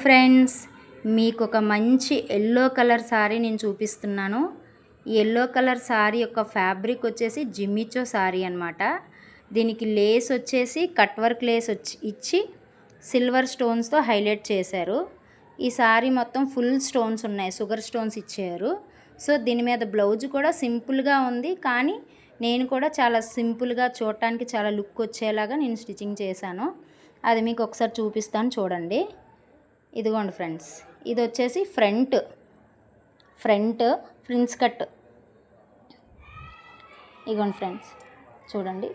Friends, మీకు ఒక మంచి ఎల్లో కలర్ సారీ నేను చూపిస్తున్నాను. ఈ ఎల్లో కలర్ సారీ యొక్క ఫ్యాబ్రిక్ వచ్చేసి జిమ్మిచో సారీ అనమాట. దీనికి లేస్ వచ్చేసి కట్ వర్క్ లేస్ ఇచ్చి సిల్వర్ స్టోన్స్తో హైలైట్ చేశారు. ఈ సారీ మొత్తం ఫుల్ స్టోన్స్ ఉన్నాయి, షుగర్ స్టోన్స్ ఇచ్చారు. సో దీని మీద బ్లౌజ్ కూడా సింపుల్గా ఉంది, కానీ నేను కూడా చాలా సింపుల్గా చూడటానికి చాలా లుక్ వచ్చేలాగా నేను స్టిచ్చింగ్ చేశాను. అది మీకు ఒకసారి చూపిస్తాను, చూడండి. ఇదిగోండి ఫ్రెండ్స్, ఇది వచ్చేసి ఫ్రంట్ ఫ్రిన్స్ కట్. ఇదిగోండి ఫ్రెండ్స్, చూడండి,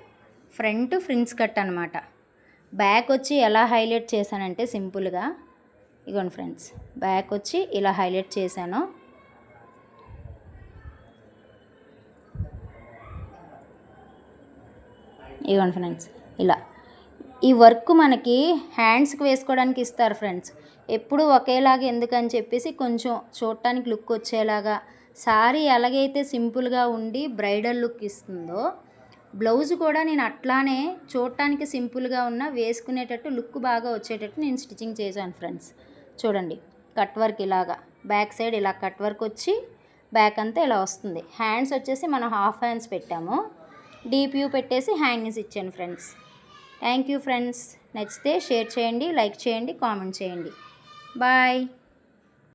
ఫ్రంట్ ఫ్రిన్స్ కట్ అనమాట. బ్యాక్ వచ్చి ఎలా హైలైట్ చేశానంటే సింపుల్గా, ఇదిగోండి ఫ్రెండ్స్, బ్యాక్ వచ్చి ఇలా హైలైట్ చేశాను. ఇదిగోండి ఫ్రెండ్స్, ఇలా ఈ వర్క్ మనకి హ్యాండ్స్కి వేసుకోవడానికి ఇస్తారు ఫ్రెండ్స్. ఎప్పుడు ఒకేలాగా ఎందుకని చెప్పేసి కొంచెం చూడటానికి లుక్ వచ్చేలాగా సారీ ఎలాగైతే సింపుల్గా ఉండి బ్రైడల్ లుక్ ఇస్తుందో, బ్లౌజ్ కూడా నేను అట్లానే చూడటానికి సింపుల్గా ఉన్న వేసుకునేటట్టు లుక్ బాగా వచ్చేటట్టు నేను స్టిచ్చింగ్ చేశాను ఫ్రెండ్స్. చూడండి, కట్ వర్క్ ఇలాగా బ్యాక్ సైడ్ ఇలా కట్ వర్క్ వచ్చి బ్యాక్ అంతా ఇలా వస్తుంది. హ్యాండ్స్ వచ్చేసి మనం హాఫ్ హ్యాండ్స్ పెట్టాము, డీప్ యూ పెట్టేసి హ్యాంగింగ్స్ ఇచ్చాను ఫ్రెండ్స్. Thank you friends. నచ్చితే షేర్ చేయండి, లైక్ చేయండి, కామెంట్ చేయండి. బాయ్.